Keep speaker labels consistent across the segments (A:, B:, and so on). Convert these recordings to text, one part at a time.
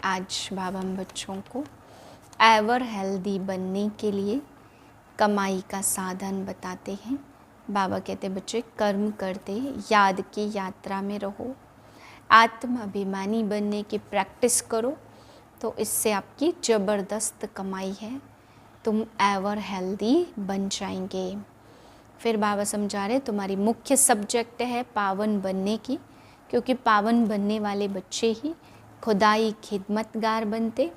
A: आज बाबा हम बच्चों को एवर हेल्दी बनने के लिए कमाई का साधन बताते हैं। बाबा कहते बच्चे कर्म करते याद की यात्रा में रहो, आत्म अभिमानी बनने की प्रैक्टिस करो, तो इससे आपकी ज़बरदस्त कमाई है, तुम एवर हेल्दी बन जाएंगे। फिर बाबा समझा रहे तुम्हारी मुख्य सब्जेक्ट है पावन बनने की, क्योंकि पावन बनने वाले बच्चे ही खुदाई खिदमतगार बनते।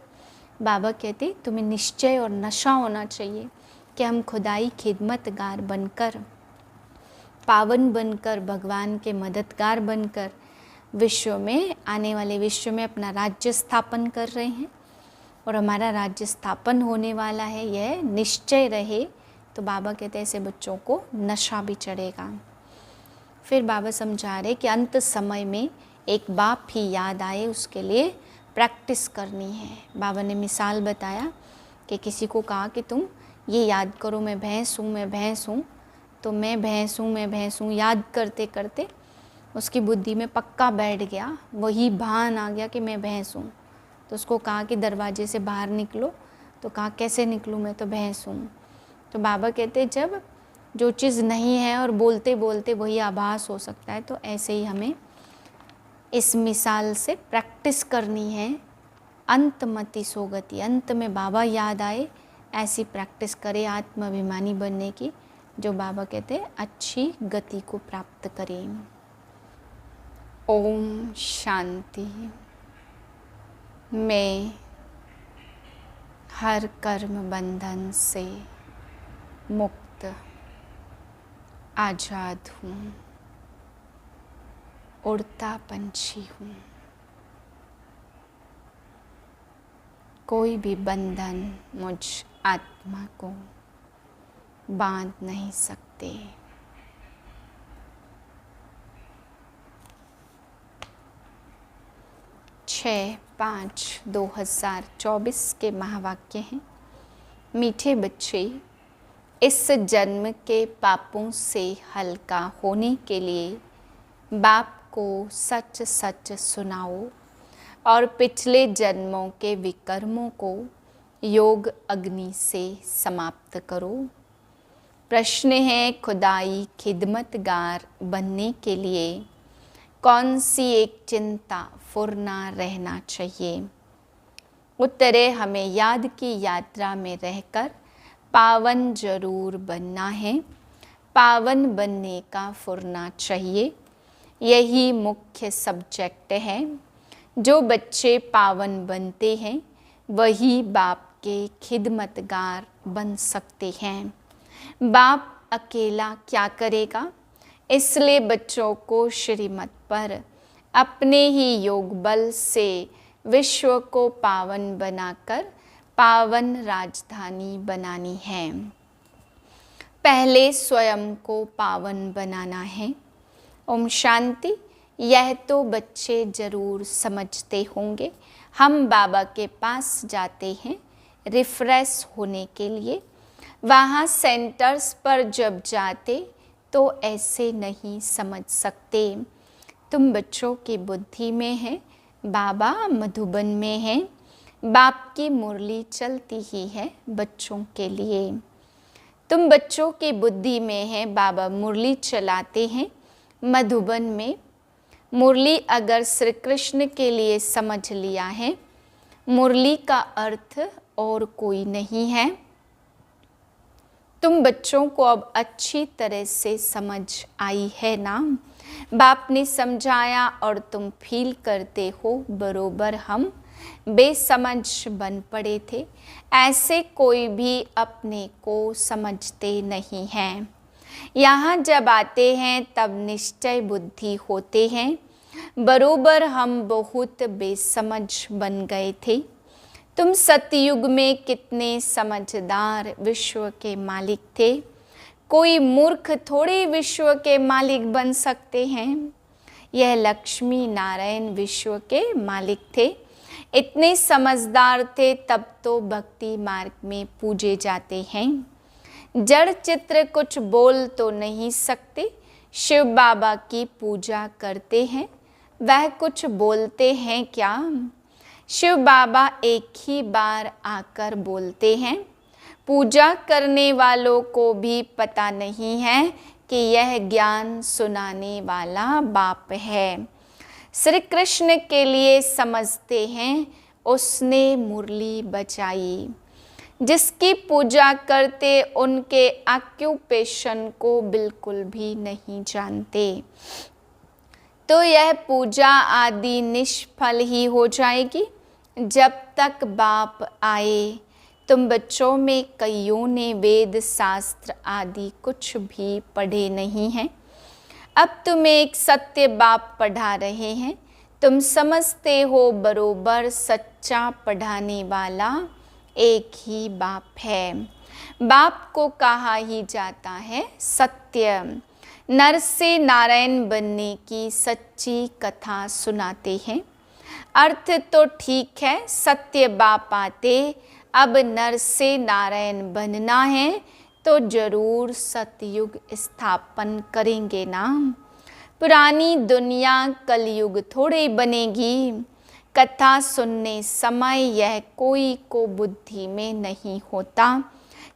A: बाबा कहते तुम्हें निश्चय और नशा होना चाहिए कि हम खुदाई खिदमतगार बनकर, पावन बनकर, भगवान के मददगार बनकर विश्व में, आने वाले विश्व में अपना राज्य स्थापन कर रहे हैं और हमारा राज्य स्थापन होने वाला है, यह निश्चय रहे। तो बाबा कहते ऐसे बच्चों को नशा भी चढ़ेगा। फिर बाबा समझा रहे कि अंत समय में एक बाप ही याद आए, उसके लिए प्रैक्टिस करनी है। बाबा ने मिसाल बताया कि किसी को कहा कि तुम ये याद करो मैं भैंस हूँ, मैं भैंस हूँ, तो मैं भैंस हूँ, मैं भैंस हूँ याद करते करते उसकी बुद्धि में पक्का बैठ गया, वही भान आ गया कि मैं भैंस हूँ। तो उसको कहा कि दरवाजे से बाहर निकलो, तो कहा कैसे निकलूँ, मैं तो भैंस हूँ। तो बाबा कहते जब जो चीज़ नहीं है और बोलते बोलते वही आभास हो सकता है, तो ऐसे ही हमें इस मिसाल से प्रैक्टिस करनी है। अंतमति सोगति, अंत में बाबा याद आए, ऐसी प्रैक्टिस करें आत्माभिमानी बनने की, जो बाबा कहते हैं अच्छी गति को प्राप्त करें। ओम शांति। मैं हर कर्म बंधन से मुक्त आज़ाद हूँ, उड़ता पंछी हूँ, कोई भी बंधन मुझ आत्मा को बांध नहीं सकते। छः 5/2024 के महावाक्य हैं। मीठे बच्चे, इस जन्म के पापों से हल्का होने के लिए बाप को सच सच सुनाओ और पिछले जन्मों के विकर्मों को योग अग्नि से समाप्त करो। प्रश्न है खुदाई खिदमतगार बनने के लिए कौन सी एक चिंता फुरना रहना चाहिए? उत्तर है हमें याद की यात्रा में रहकर पावन जरूर बनना है, पावन बनने का फुरना चाहिए, यही मुख्य सब्जेक्ट है। जो बच्चे पावन बनते हैं वही बाप के खिदमतगार बन सकते हैं। बाप अकेला क्या करेगा? इसलिए बच्चों को श्रीमत पर अपने ही योग बल से विश्व को पावन बनाकर पावन राजधानी बनानी है। पहले स्वयं को पावन बनाना है। ओम शांति। यह तो बच्चे ज़रूर समझते होंगे। हम बाबा के पास जाते हैं रिफ्रेश होने के लिए। वहाँ सेंटर्स पर जब जाते तो ऐसे नहीं समझ सकते। तुम बच्चों की बुद्धि में है, बाबा मधुबन में है। बाप की मुरली चलती ही है बच्चों के लिए। तुम बच्चों की बुद्धि में है, बाबा मुरली चलाते हैं मधुबन में। मुरली अगर श्री कृष्ण के लिए समझ लिया है, मुरली का अर्थ और कोई नहीं है। तुम बच्चों को अब अच्छी तरह से समझ आई है ना? बाप ने समझाया और तुम फील करते हो बरोबर हम बेसमझ बन पड़े थे। ऐसे कोई भी अपने को समझते नहीं हैं। यहाँ जब आते हैं तब निश्चय बुद्धि होते हैं, बरोबर हम बहुत बेसमझ बन गए थे। तुम सतयुग में कितने समझदार विश्व के मालिक थे। कोई मूर्ख थोड़े विश्व के मालिक बन सकते हैं। यह लक्ष्मी नारायण विश्व के मालिक थे। इतने समझदार थे तब तो भक्ति मार्ग में पूजे जाते हैं। जड़ चित्र कुछ बोल तो नहीं सकते। शिव बाबा की पूजा करते हैं, वह कुछ बोलते हैं क्या? शिव बाबा एक ही बार आकर बोलते हैं। पूजा करने वालों को भी पता नहीं है कि यह ज्ञान सुनाने वाला बाप है। श्री कृष्ण के लिए समझते हैं उसने मुरली बजाई। जिसकी पूजा करते उनके ऑक्यूपेशन को बिल्कुल भी नहीं जानते, तो यह पूजा आदि निष्फल ही हो जाएगी। जब तक बाप आए, तुम बच्चों में कईयों ने वेद शास्त्र आदि कुछ भी पढ़े नहीं हैं। अब तुम्हें एक सत्य बाप पढ़ा रहे हैं। तुम समझते हो बरोबर सच्चा पढ़ाने वाला एक ही बाप है। बाप को कहा ही जाता है सत्य। नर से नारायण बनने की सच्ची कथा सुनाते हैं। अर्थ तो ठीक है, सत्य बाप आते, अब नर से नारायण बनना है तो जरूर सतयुग स्थापन करेंगे ना। पुरानी दुनिया कलयुग थोड़े बनेगी। कथा सुनने समय यह कोई को बुद्धि में नहीं होता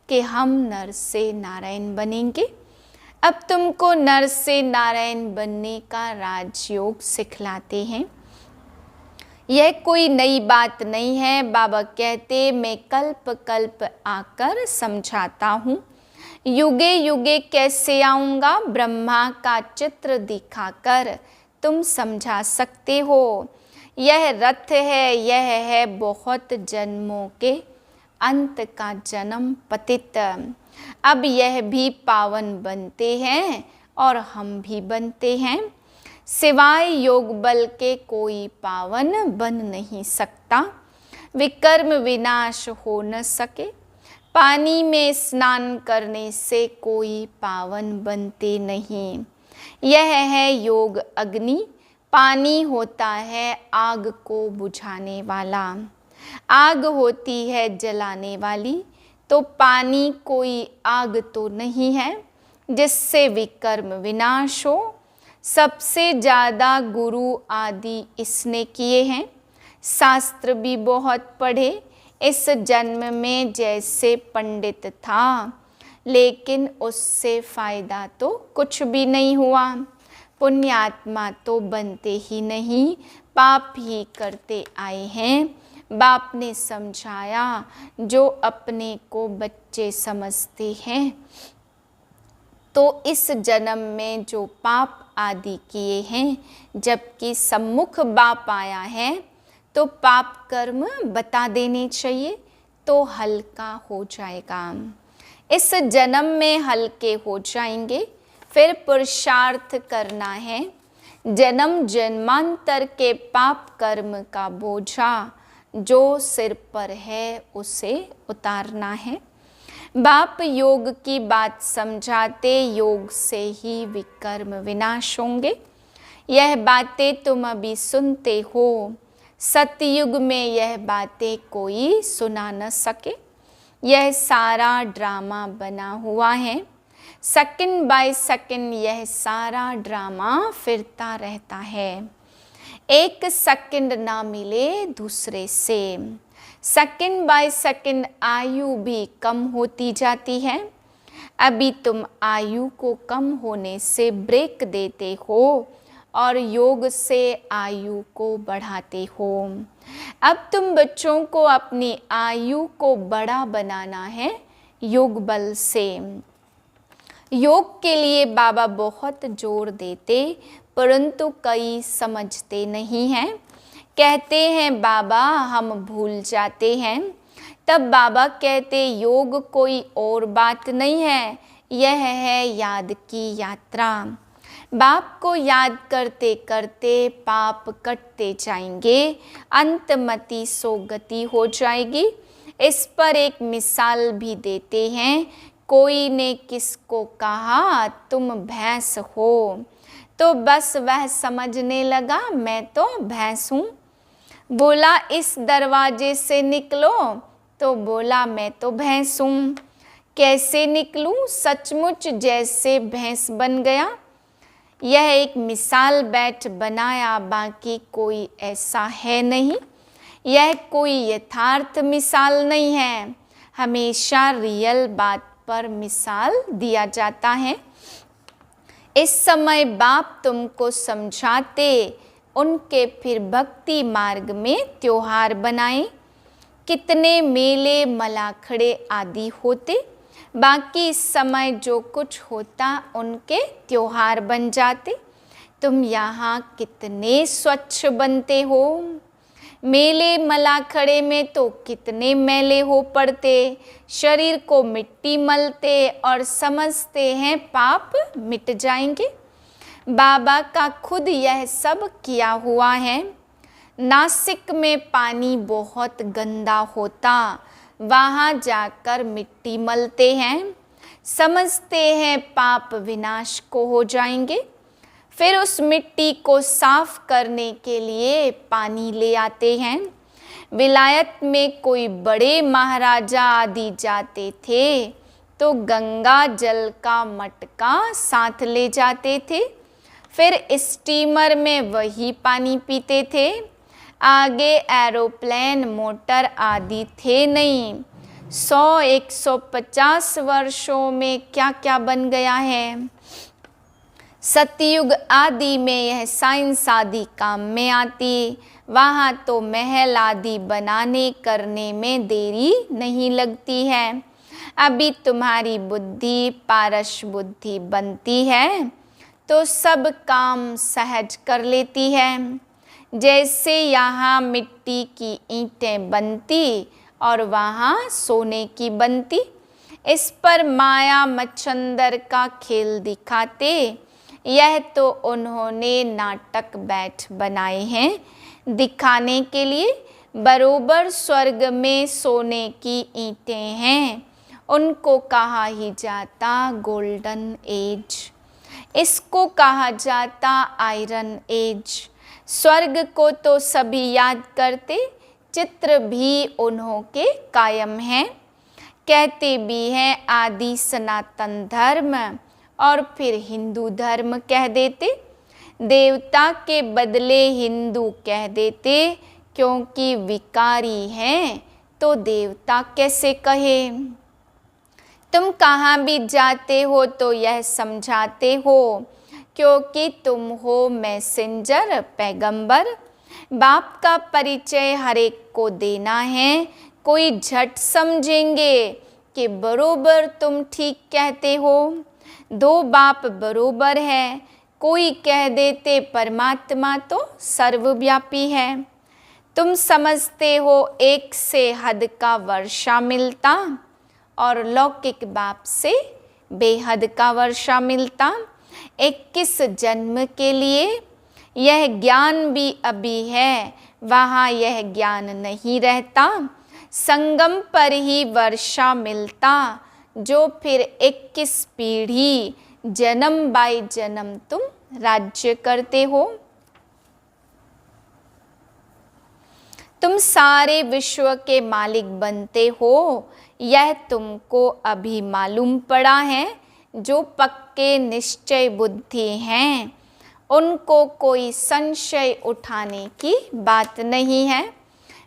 A: कि हम नर से नारायण बनेंगे। अब तुमको नर से नारायण बनने का राजयोग सिखलाते हैं। यह कोई नई बात नहीं है। बाबा कहते मैं कल्प कल्प आकर समझाता हूँ। युगे युगे कैसे आऊँगा, ब्रह्मा का चित्र दिखाकर तुम समझा सकते हो। यह रथ है, यह है बहुत जन्मों के अंत का जन्म पतित। अब यह भी पावन बनते हैं और हम भी बनते हैं। सिवाय योग बल के कोई पावन बन नहीं सकता। विकर्म विनाश हो न सके। पानी में स्नान करने से कोई पावन बनते नहीं। यह है योग अग्नि। पानी होता है आग को बुझाने वाला, आग होती है जलाने वाली। तो पानी कोई आग तो नहीं है जिससे विकर्म विनाश हो। सबसे ज़्यादा गुरु आदि इसने किए हैं। शास्त्र भी बहुत पढ़े। इस जन्म में जैसे पंडित था, लेकिन उससे फ़ायदा तो कुछ भी नहीं हुआ। पुण्यात्मा तो बनते ही नहीं, पाप ही करते आए हैं। बाप ने समझाया, जो अपने को बच्चे समझते हैं तो इस जन्म में जो पाप आदि किए हैं, जबकि सम्मुख बाप आया है तो पाप कर्म बता देने चाहिए तो हल्का हो जाएगा। इस जन्म में हल्के हो जाएंगे। फिर पुरुषार्थ करना है। जन्म जन्मांतर के पाप कर्म का बोझा जो सिर पर है उसे उतारना है। बाप योग की बात समझाते, योग से ही विकर्म विनाश होंगे। यह बातें तुम अभी सुनते हो। सतयुग में यह बातें कोई सुना न सके। यह सारा ड्रामा बना हुआ है। सेकंड बाय सेकंड यह सारा ड्रामा फिरता रहता है। एक सेकंड ना मिले दूसरे से। सेकंड बाय सेकंड आयु भी कम होती जाती है। अभी तुम आयु को कम होने से ब्रेक देते हो और योग से आयु को बढ़ाते हो। अब तुम बच्चों को अपनी आयु को बड़ा बनाना है योग बल से। योग के लिए बाबा बहुत जोर देते, परंतु कई समझते नहीं हैं। कहते हैं बाबा हम भूल जाते हैं। तब बाबा कहते योग कोई और बात नहीं है, यह है याद की यात्रा। बाप को याद करते करते पाप कटते जाएंगे, अंतमति सोगति हो जाएगी। इस पर एक मिसाल भी देते हैं। कोई ने किसको कहा तुम भैंस हो, तो बस वह समझने लगा मैं तो भैंस हूँ। बोला इस दरवाजे से निकलो, तो बोला मैं तो भैंस हूँ। कैसे निकलूँ, सचमुच जैसे भैंस बन गया। यह एक मिसाल बैठ बनाया, बाकी कोई ऐसा है नहीं। यह कोई यथार्थ मिसाल नहीं है, हमेशा रियल बात पर मिसाल दिया जाता है। इस समय बाप तुमको समझाते, उनके फिर भक्ति मार्ग में त्योहार बनाए। कितने मेले मलाखड़े आदि होते, बाकी इस समय जो कुछ होता उनके त्योहार बन जाते। तुम यहाँ कितने स्वच्छ बनते हो, मेले मलाखड़े में तो कितने मैले हो पड़ते, शरीर को मिट्टी मलते और समझते हैं पाप मिट जाएंगे। बाबा का खुद यह सब किया हुआ है। नासिक में पानी बहुत गंदा होता, वहाँ जाकर मिट्टी मलते हैं, समझते हैं पाप विनाश को हो जाएंगे। फिर उस मिट्टी को साफ करने के लिए पानी ले आते हैं। विलायत में कोई बड़े महाराजा आदि जाते थे तो गंगा जल का मटका साथ ले जाते थे, फिर स्टीमर में वही पानी पीते थे। आगे एरोप्लेन मोटर आदि थे नहीं। 100-150 वर्षों में क्या क्या बन गया है। सतयुग आदि में यह साइंस आदि काम में आती, वहाँ तो महल आदि बनाने करने में देरी नहीं लगती है। अभी तुम्हारी बुद्धि पारस बुद्धि बनती है तो सब काम सहज कर लेती है। जैसे यहाँ मिट्टी की ईंटें बनती और वहाँ सोने की बनती, इस पर माया मच्छंदर का खेल दिखाते। यह तो उन्होंने नाटक बैठ बनाए हैं दिखाने के लिए। बरोबर स्वर्ग में सोने की ईंटें हैं, उनको कहा ही जाता गोल्डन एज, इसको कहा जाता आयरन एज। स्वर्ग को तो सभी याद करते, चित्र भी उन्हों के कायम हैं। कहते भी हैं आदि सनातन धर्म, और फिर हिंदू धर्म कह देते। देवता के बदले हिंदू कह देते, क्योंकि विकारी हैं तो देवता कैसे कहे। तुम कहाँ भी जाते हो तो यह समझाते हो, क्योंकि तुम हो मैसेंजर पैगंबर। बाप का परिचय हर एक को देना है। कोई झट समझेंगे कि बरोबर तुम ठीक कहते हो, दो बाप बरोबर है। कोई कह देते परमात्मा तो सर्वव्यापी है। तुम समझते हो एक से हद का वर्षा मिलता और लौकिक बाप से बेहद का वर्षा मिलता। 21 जन्म के लिए यह ज्ञान भी अभी है, वहाँ यह ज्ञान नहीं रहता। संगम पर ही वर्षा मिलता, जो फिर 21 पीढ़ी जन्म बाय जन्म तुम राज्य करते हो। तुम सारे विश्व के मालिक बनते हो, यह तुमको अभी मालूम पड़ा है। जो पक्के निश्चय बुद्धि हैं, उनको कोई संशय उठाने की बात नहीं है।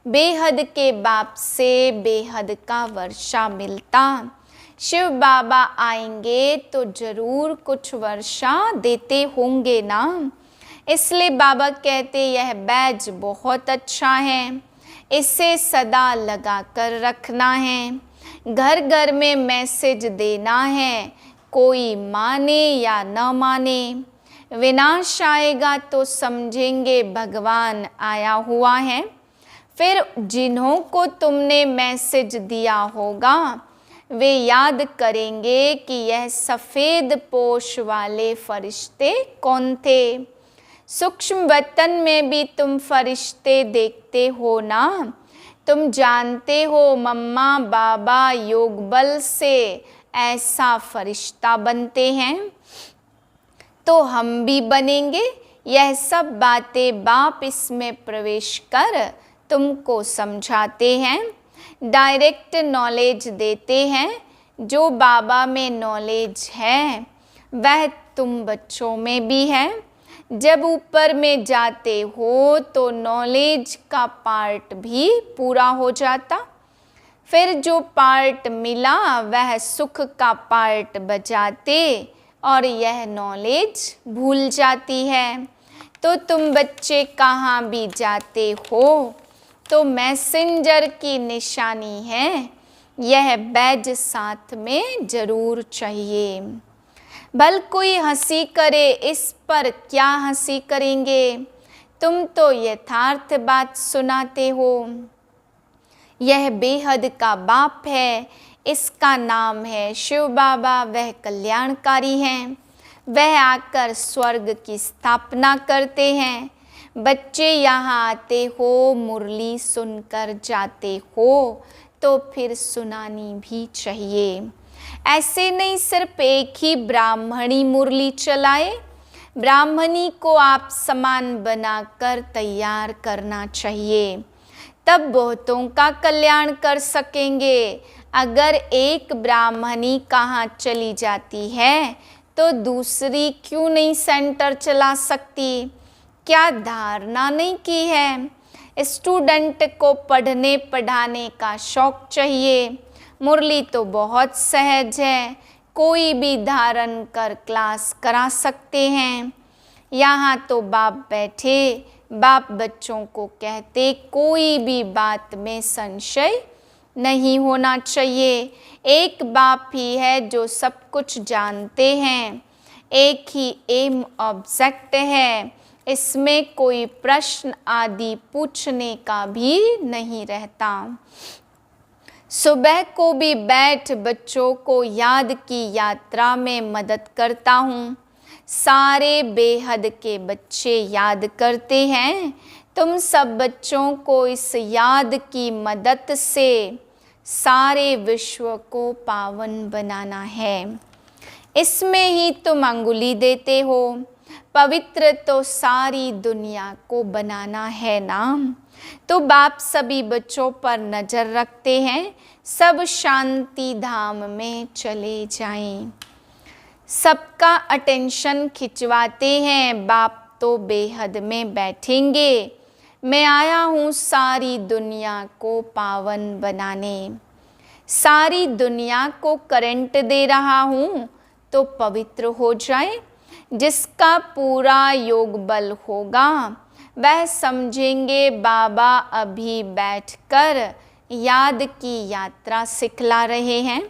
A: बेहद के बाप से बेहद का वर्षा मिलता। शिव बाबा आएंगे तो जरूर कुछ वर्षा देते होंगे ना। इसलिए बाबा कहते यह बैज बहुत अच्छा है, इसे सदा लगा कर रखना है। घर घर में मैसेज देना है, कोई माने या न माने। विनाश आएगा तो समझेंगे भगवान आया हुआ है। फिर जिन्हों को तुमने मैसेज दिया होगा वे याद करेंगे कि यह सफ़ेद पोश वाले फरिश्ते कौन थे। सूक्ष्म वतन में भी तुम फरिश्ते देखते हो ना। तुम जानते हो मम्मा बाबा योग बल से ऐसा फरिश्ता बनते हैं, तो हम भी बनेंगे। यह सब बातें बाप इसमें प्रवेश कर तुमको समझाते हैं, डायरेक्ट नॉलेज देते हैं। जो बाबा में नॉलेज है वह तुम बच्चों में भी है। जब ऊपर में जाते हो तो नॉलेज का पार्ट भी पूरा हो जाता, फिर जो पार्ट मिला वह सुख का पार्ट बजाते और यह नॉलेज भूल जाती है। तो तुम बच्चे कहाँ भी जाते हो तो मैसेंजर की निशानी है, यह बैज साथ में जरूर चाहिए। भल कोई हंसी करे इस पर क्या हंसी करेंगे, तुम तो यथार्थ बात सुनाते हो। यह बेहद का बाप है, इसका नाम है शिव बाबा, वह कल्याणकारी हैं, वह आकर स्वर्ग की स्थापना करते हैं। बच्चे यहाँ आते हो, मुरली सुनकर जाते हो, तो फिर सुनानी भी चाहिए। ऐसे नहीं सिर्फ एक ही ब्राह्मणी मुरली चलाए, ब्राह्मणी को आप समान बनाकर तैयार करना चाहिए, तब बहुतों का कल्याण कर सकेंगे। अगर एक ब्राह्मणी कहाँ चली जाती है तो दूसरी क्यों नहीं सेंटर चला सकती? क्या धारणा नहीं की है? स्टूडेंट को पढ़ने पढ़ाने का शौक चाहिए। मुरली तो बहुत सहज है, कोई भी धारण कर क्लास करा सकते हैं। यहाँ तो बाप बैठे, बाप बच्चों को कहते कोई भी बात में संशय नहीं होना चाहिए। एक बाप ही है जो सब कुछ जानते हैं, एक ही एम ऑब्जेक्ट है, इसमें कोई प्रश्न आदि पूछने का भी नहीं रहता। सुबह को भी बैठ बच्चों को याद की यात्रा में मदद करता हूँ। सारे बेहद के बच्चे याद करते हैं। तुम सब बच्चों को इस याद की मदद से सारे विश्व को पावन बनाना है। इसमें ही तुम अंगुली देते हो। पवित्र तो सारी दुनिया को बनाना है ना। तो बाप सभी बच्चों पर नजर रखते हैं, सब शांति धाम में चले जाएं। सबका अटेंशन खिंचवाते हैं। बाप तो बेहद में बैठेंगे। मैं आया हूँ सारी दुनिया को पावन बनाने। सारी दुनिया को करंट दे रहा हूँ तो पवित्र हो जाए। जिसका पूरा योग बल होगा वह समझेंगे बाबा अभी बैठकर याद की यात्रा सिखला रहे हैं,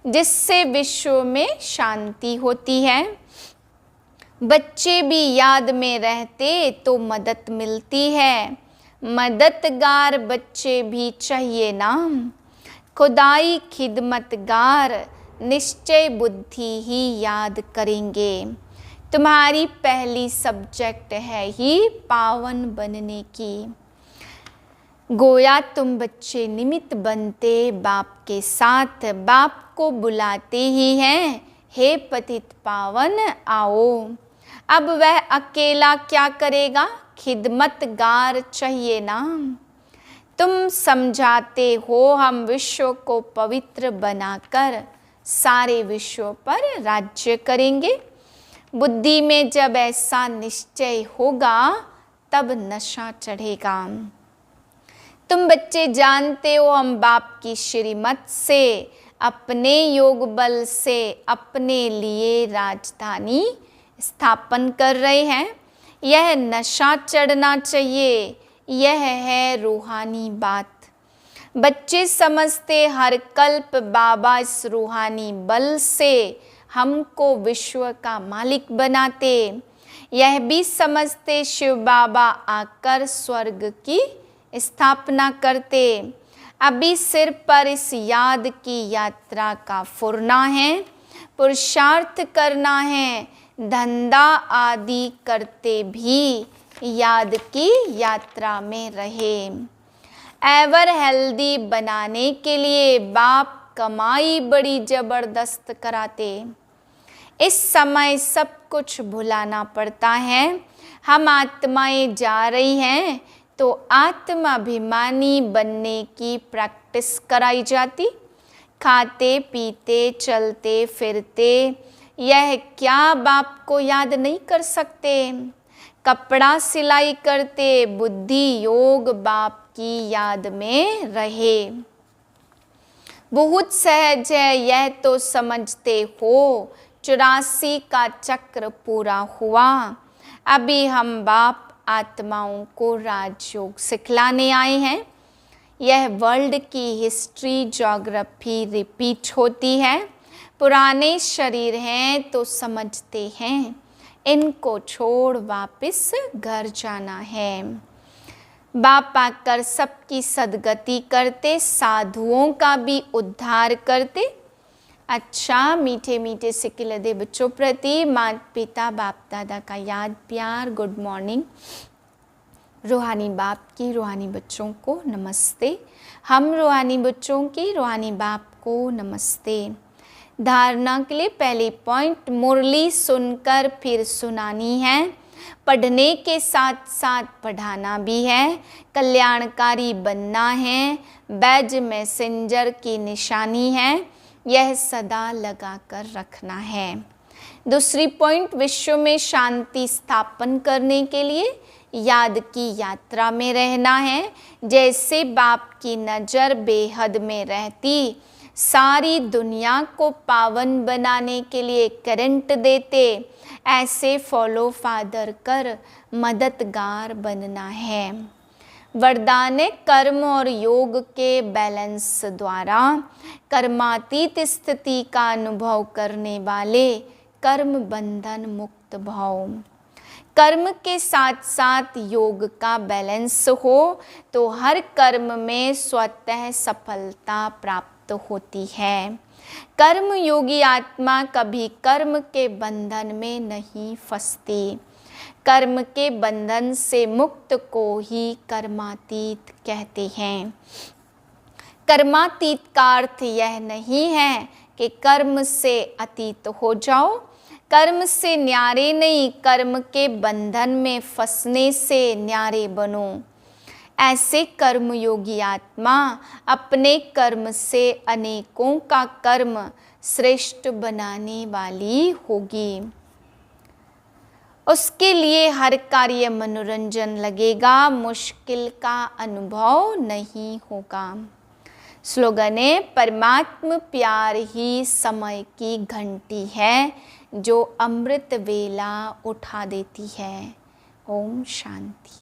A: जिससे विश्व में शांति होती है। बच्चे भी याद में रहते तो मदद मिलती है। मददगार बच्चे भी चाहिए ना। खुदाई खिदमतगार निश्चय बुद्धि ही याद करेंगे। तुम्हारी पहली सब्जेक्ट है ही पावन बनने की। गोया तुम बच्चे निमित्त बनते बाप के साथ, बाप को बुलाते ही हैं, हे पतित पावन आओ। अब वह अकेला क्या करेगा? खिदमतगार चाहिए ना। तुम समझाते हो हम विश्व को पवित्र बनाकर सारे विश्व पर राज्य करेंगे। बुद्धि में जब ऐसा निश्चय होगा तब नशा चढ़ेगा। तुम बच्चे जानते हो हम बाप की श्रीमत से अपने योग बल से अपने लिए राजधानी स्थापन कर रहे हैं। यह नशा चढ़ना चाहिए, यह है रूहानी बात। बच्चे समझते हर कल्प बाबा इस रूहानी बल से हमको विश्व का मालिक बनाते। यह भी समझते शिव बाबा आकर स्वर्ग की स्थापना करते। अभी सिर पर इस याद की यात्रा का फुरना है, पुरुषार्थ करना है। धंधा आदि करते भी याद की यात्रा में रहे। एवर हेल्दी बनाने के लिए बाप कमाई बड़ी जबरदस्त कराते। इस समय सब कुछ भुलाना पड़ता है। हम आत्माएं जा रही हैं तो आत्माभिमानी बनने की प्रैक्टिस कराई जाती। खाते पीते चलते फिरते यह क्या बाप को याद नहीं कर सकते? कपड़ा सिलाई करते बुद्धि योग बाप की याद में रहे। बहुत सहज है यह तो समझते हो, 84 का चक्र पूरा हुआ। अभी हम बाप आत्माओं को राजयोग सिखलाने आए हैं। यह वर्ल्ड की हिस्ट्री ज्योग्राफी रिपीट होती है। पुराने शरीर हैं तो समझते हैं, इनको छोड़ वापस घर जाना है। बाप आकर सबकी सदगति करते, साधुओं का भी उद्धार करते। अच्छा मीठे मीठे सिकिलदे बच्चों प्रति माता पिता बाप दादा का याद प्यार गुड मॉर्निंग। रूहानी बाप की रूहानी बच्चों को नमस्ते। हम रूहानी बच्चों की रूहानी बाप को नमस्ते। धारणा के लिए पहली पॉइंट, मुरली सुनकर फिर सुनानी है। पढ़ने के साथ साथ पढ़ाना भी है। कल्याणकारी बनना है। बैज मैसेंजर की निशानी है, यह सदा लगा कर रखना है। दूसरी पॉइंट, विश्व में शांति स्थापन करने के लिए याद की यात्रा में रहना है। जैसे बाप की नज़र बेहद में रहती, सारी दुनिया को पावन बनाने के लिए करंट देते, ऐसे फॉलो फादर कर मददगार बनना है। वरदान कर्म और योग के बैलेंस द्वारा कर्मातीत स्थिति का अनुभव करने वाले कर्म बंधन मुक्त भाव। कर्म के साथ साथ योग का बैलेंस हो तो हर कर्म में स्वतः सफलता प्राप्त होती है। कर्म योगी आत्मा कभी कर्म के बंधन में नहीं फंसती। कर्म के बंधन से मुक्त को ही कर्मातीत कहते हैं। कर्मातीत का अर्थ यह नहीं है कि कर्म से अतीत हो जाओ। कर्म से न्यारे नहीं, कर्म के बंधन में फंसने से न्यारे बनो। ऐसे कर्मयोगी आत्मा अपने कर्म से अनेकों का कर्म श्रेष्ठ बनाने वाली होगी। उसके लिए हर कार्य मनोरंजन लगेगा, मुश्किल का अनुभव नहीं होगा। स्लोगन है, परमात्म प्यार ही समय की घंटी है जो अमृत वेला उठा देती है। ओम शांति।